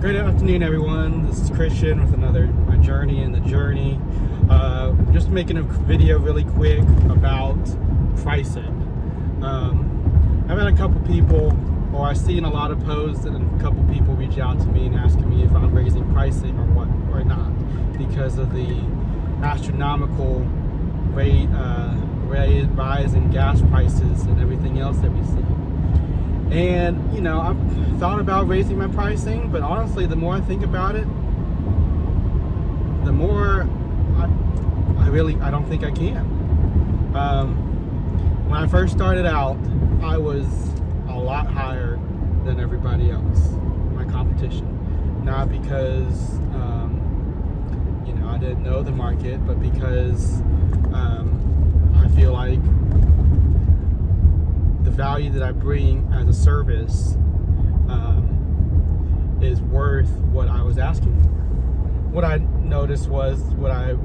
Good afternoon, everyone. This is Christian with another My Journey in the Journey. Just making a video really quick about pricing. I've had a couple people, or I've seen a lot of posts, and a couple people reach out to me and asking me if I'm raising pricing or not, because of the astronomical rise in gas prices and everything else that we see. And, you know, I've thought about raising my pricing, but honestly, the more I think about it, the more I don't think I can. When I first started out, I was a lot higher than everybody else, my competition. Not because, you know, I didn't know the market, but because I feel like the value that I bring as a service is worth what I was asking for. What I noticed was, what I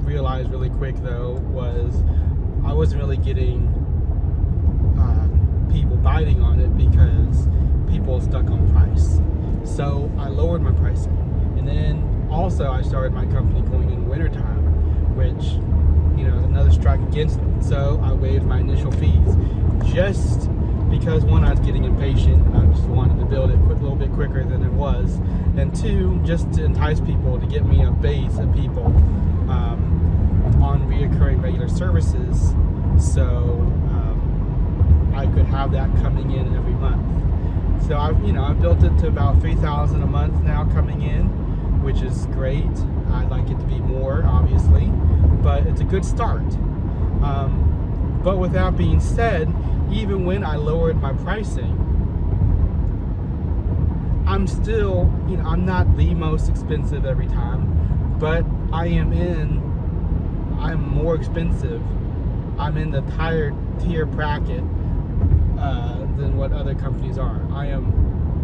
realized really quick though, was I wasn't really getting people biting on it because people stuck on price. So I lowered my pricing. And then also I started my company going in wintertime, which, you know, is another strike against me. So I waived my initial fees, just because one, I was getting impatient. I just wanted to build it a little bit quicker than it was, and two, just to entice people, to get me a base of people on reoccurring regular services, so I could have that coming in every month. So I've built it to about $3,000 a month now coming in, which is great. I'd like it to be more, obviously, but it's a good start. But with that being said, even when I lowered my pricing, I'm still, you know, I'm not the most expensive every time, but I'm more expensive. I'm in the higher tier bracket than what other companies are. I am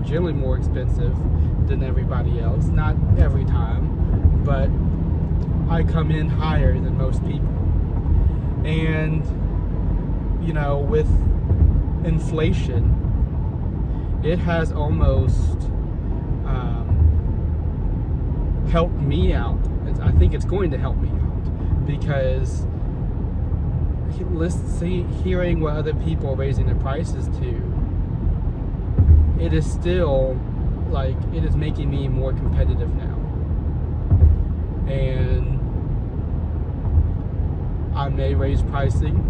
generally more expensive than everybody else. Not every time, but I come in higher than most people. And, you know, with inflation, it has almost helped me out. I think it's going to help me out, because hearing what other people are raising their prices to, it is still, like, it is making me more competitive now. And I may raise pricing,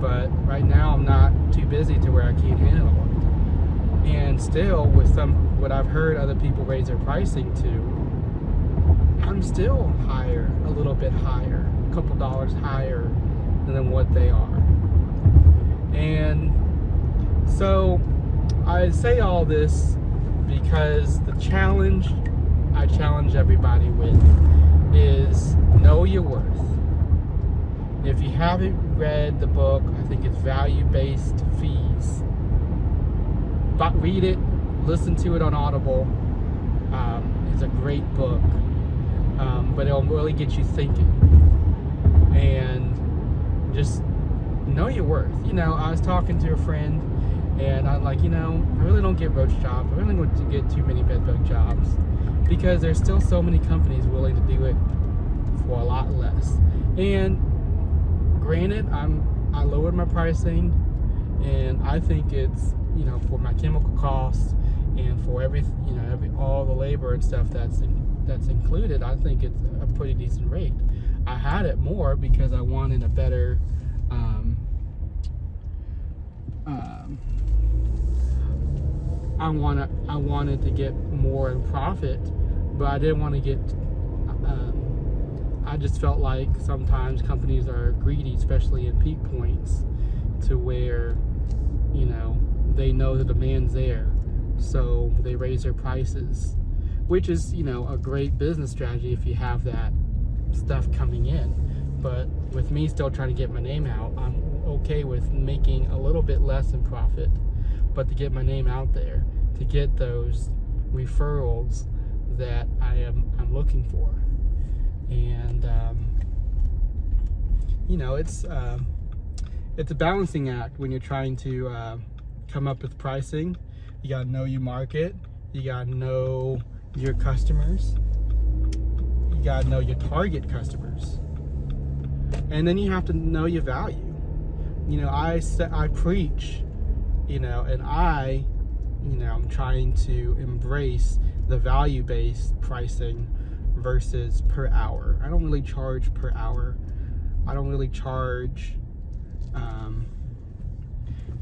but right now I'm not too busy to where I can't handle it. And still, with what I've heard other people raise their pricing to, I'm still higher, a little bit higher, a couple dollars higher than what they are. And so I say all this because the challenge I challenge everybody with is know your worth. If you haven't read the book, I think it's Value-Based Fees, but read it, listen to it on Audible. It's a great book, but it'll really get you thinking. And just know your worth. You know, I was talking to a friend, and I'm like, you know, I really don't get roach jobs. I really don't get too many bedbug jobs, because there's still so many companies willing to do it for a lot less. And granted, I lowered my pricing, and I think it's, you know, for my chemical costs and for all the labor and stuff that's included, I think it's a pretty decent rate. I had it more because I wanted a better I wanted to get more in profit, but I didn't want to get I just felt like sometimes companies are greedy, especially in peak points, to where, you know, they know the demand's there, so they raise their prices, which is, you know, a great business strategy if you have that stuff coming in. But with me still trying to get my name out, I'm okay with making a little bit less in profit, but to get my name out there, to get those referrals that I'm looking for. And you know, it's a balancing act when you're trying to come up with pricing. You gotta know your market, you gotta know your customers. You gotta know your target customers. And then you have to know your value. You know, I preach, you know, and I'm trying to embrace the value-based pricing versus per hour. I don't really charge per hour. I don't really charge,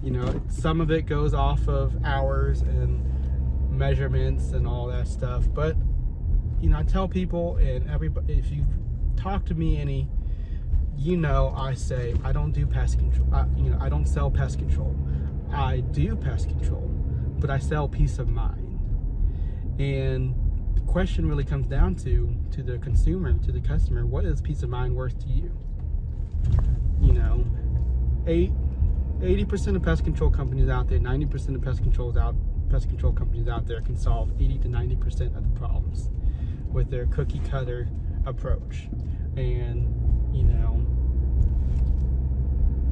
you know, some of it goes off of hours and measurements and all that stuff. But, you know, I tell people, and everybody, if you talk to me any, you know, I say I don't do pest control. You know, I don't sell pest control. I do pest control, but I sell peace of mind. And the question really comes down to the consumer, to the customer, what is peace of mind worth to you? You know, 80% of pest control companies out there, 90% of pest control companies out there can solve 80 to 90% of the problems with their cookie cutter approach. And, you know,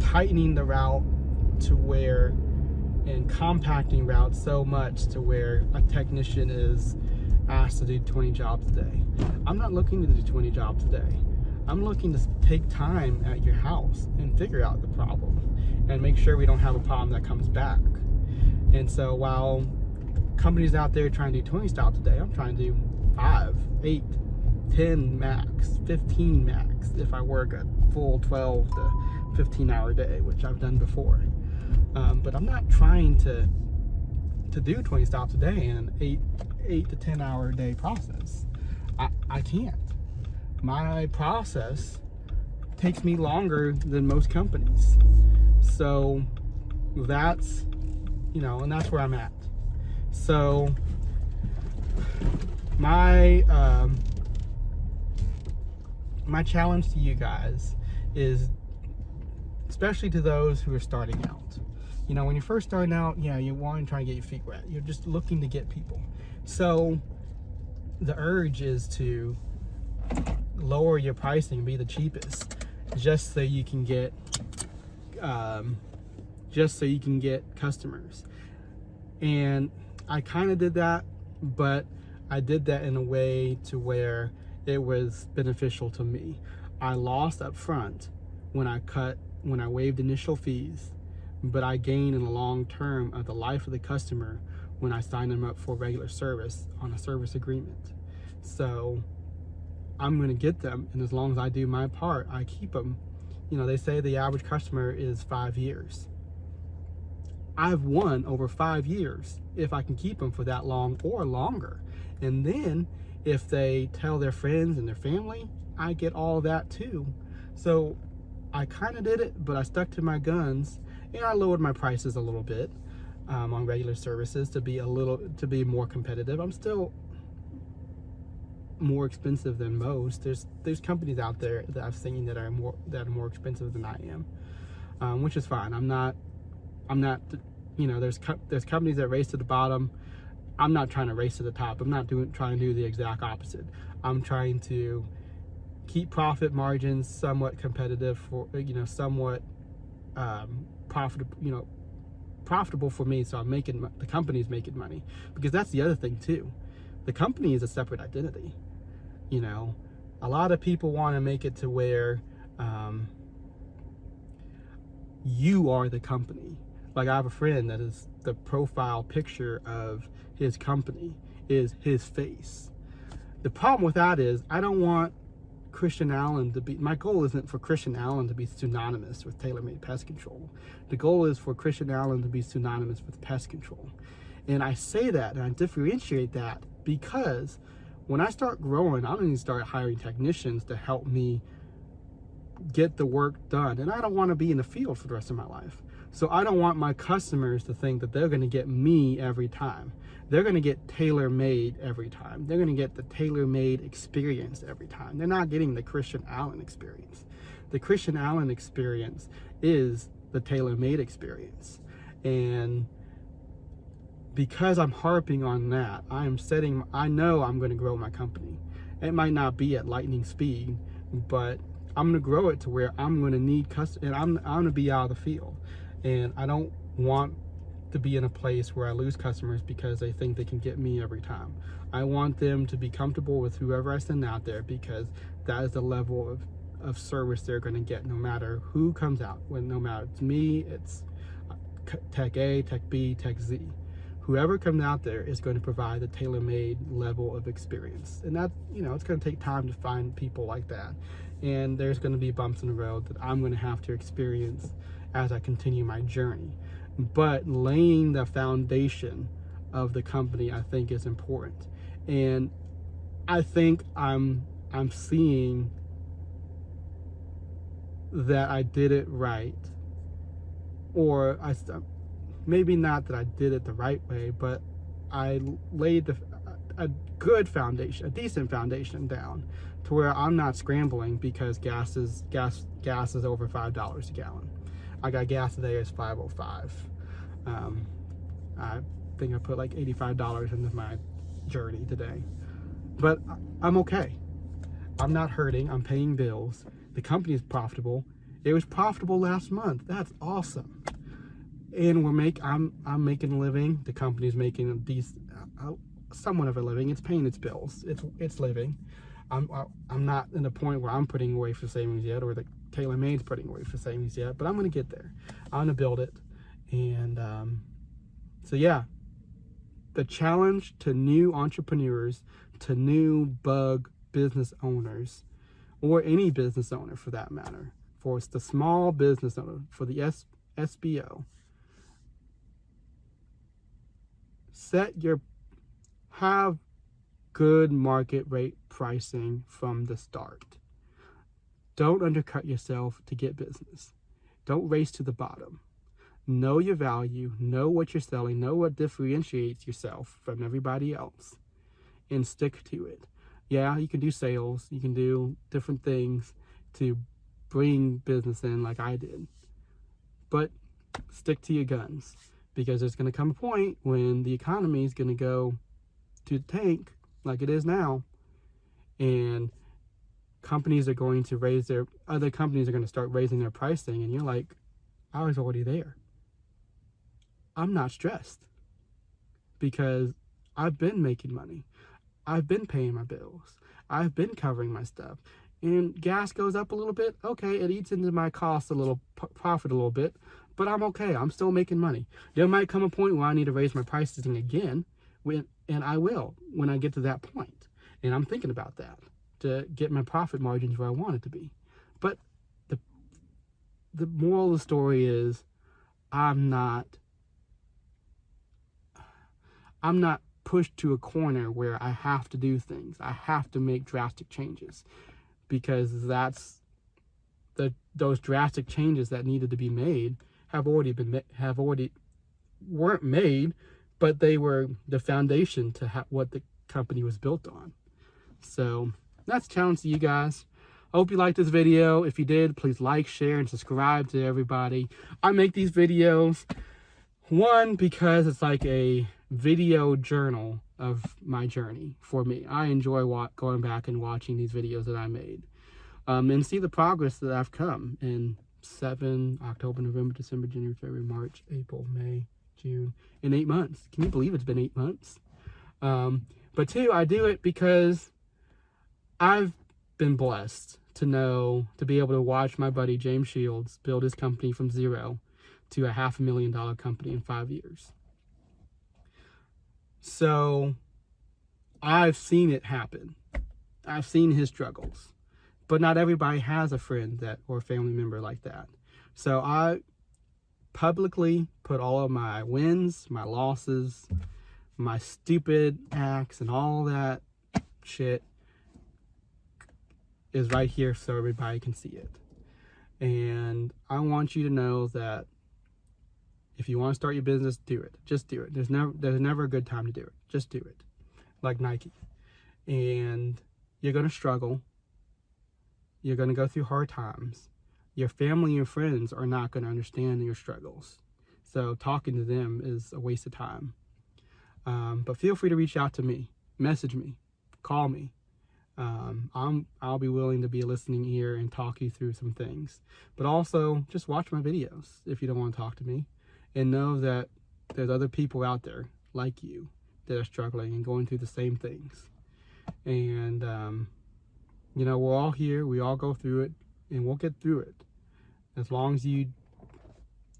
tightening the route to where, and compacting routes so much to where a technician is asked to do 20 jobs a day. I'm not looking to do 20 jobs a day. I'm looking to take time at your house and figure out the problem and make sure we don't have a problem that comes back. And so while companies out there trying to do 20 stops a day, I'm trying to do 5, 8, 10 max, 15 max if I work a full 12 to 15 hour day, which I've done before. But I'm not trying to do 20 stops a day in an 8 to 10 hour day process. I can't. My process takes me longer than most companies. So that's, you know, and that's where I'm at. So my challenge to you guys is, especially to those who are starting out. You know, when you're first starting out, yeah, you want to try and get your feet wet. You're just looking to get people. So the urge is to lower your pricing, be the cheapest, just so you can get customers. And I kind of did that, but I did that in a way to where it was beneficial to me. I lost up front when I waived initial fees, but I gained in the long term of the life of the customer when I signed them up for regular service on a service agreement. So I'm going to get them, and as long as I do my part, I keep them. You know, they say the average customer is 5 years. I've won over 5 years if I can keep them for that long or longer. And then if they tell their friends and their family, I get all that too. So I kind of did it, but I stuck to my guns, and I lowered my prices a little bit on regular services to be more competitive. I'm still more expensive than most. There's companies out there that I've seen that are more expensive than I am, which is fine. I'm not. You know, there's companies that race to the bottom. I'm not trying to race to the top. I'm not trying to do the exact opposite. I'm trying to keep profit margins somewhat competitive for, you know, somewhat profitable for me, so the company's making money, because that's the other thing too. The company is a separate identity. You know, a lot of people want to make it to where you are the company. Like, I have a friend that is the profile picture of his company is his face. The problem with that is I don't want Christian Allen to be, my goal isn't for Christian Allen to be synonymous with TailorMade Pest Control. The goal is for Christian Allen to be synonymous with pest control. And I say that and I differentiate that because when I start growing, I'm going to start hiring technicians to help me get the work done. And I don't want to be in the field for the rest of my life. So I don't want my customers to think that they're going to get me every time. They're going to get TailorMade every time. They're going to get the TailorMade experience every time. They're not getting the Christian Allen experience. The Christian Allen experience is the TailorMade experience. And because I'm harping on that, I know I'm going to grow my company. It might not be at lightning speed, but I'm going to grow it to where I'm going to need customers, and I'm going to be out of the field. And I don't want to be in a place where I lose customers because they think they can get me every time. I want them to be comfortable with whoever I send out there, because that is the level of service they're going to get no matter who comes out. No matter it's me, it's Tech A, Tech B, Tech Z. Whoever comes out there is going to provide the TailorMade level of experience. And that, it's going to take time to find people like that. And there's going to be bumps in the road that I'm going to have to experience as I continue my journey. But laying the foundation of the company, I think, is important. And I think I'm seeing that I did it right. Or maybe not that I did it the right way, but I laid a good foundation, a decent foundation down, to where I'm not scrambling because gas is over $5 a gallon. I got gas today, it's $5.05. I think I put like $85 into my journey today, but I'm okay. I'm not hurting. I'm paying bills. The company is profitable. It was profitable last month. That's awesome. And I'm making a living. The company's making somewhat of a living. It's paying its bills. It's living. I'm not in a point where I'm putting away for savings yet, or the TailorMade's putting away for savings yet, but I'm going to get there. I'm going to build it. And so yeah, the challenge to new entrepreneurs, to new bug business owners, or any business owner for that matter, for the small business owner, for the SBO, have good market rate pricing from the start. Don't undercut yourself to get business. Don't race to the bottom. Know your value, know what you're selling, know what differentiates yourself from everybody else, and stick to it. Yeah, you can do sales, you can do different things to bring business in like I did, but stick to your guns, because there's going to come a point when the economy is going to go to the tank like it is now, and companies are going to other companies are going to start raising their pricing, and you're like, I was already there. I'm not stressed because I've been making money. I've been paying my bills. I've been covering my stuff. And gas goes up a little bit. Okay, it eats into my cost a little, profit a little bit, but I'm okay. I'm still making money. There might come a point where I need to raise my pricing again, and I will when I get to that point. And I'm thinking about that to get my profit margins where I want it to be. But the moral of the story is I'm not pushed to a corner where I have to do things. I have to make drastic changes, because those drastic changes that needed to be made weren't made, but they were the foundation to what the company was built on. So that's a challenge to you guys. I hope you liked this video. If you did, please like, share, and subscribe to everybody. I make these videos, one, because it's like a video journal of my journey for me. I enjoy going back and watching these videos that I made, and see the progress that I've come in October, November, December, January, February, March, April, May, June, in 8 months. Can you believe it's been 8 months? But two, I do it because I've been blessed to be able to watch my buddy James Shields build his company from zero to a $500,000 company in 5 years. So I've seen it happen. I've seen his struggles, but not everybody has a friend or family member like that. So I publicly put all of my wins, my losses, my stupid acts, and all that shit is right here so everybody can see it. And I want you to know that if you want to start your business, do it. Just do it. There's never a good time to do it. Just do it. Like Nike. And you're going to struggle. You're going to go through hard times. Your family and your friends are not going to understand your struggles. So talking to them is a waste of time. But feel free to reach out to me. Message me. Call me. I'll be willing to be a listening ear and talk you through some things. But also, just watch my videos if you don't want to talk to me. And know that there's other people out there like you that are struggling and going through the same things. And, you know, we're all here. We all go through it, and we'll get through it. As long as you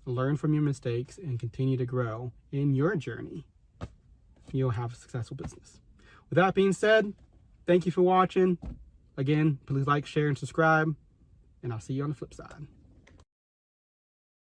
learn from your mistakes and continue to grow in your journey, you'll have a successful business. With that being said, thank you for watching. Again, please like, share, and subscribe, and I'll see you on the flip side.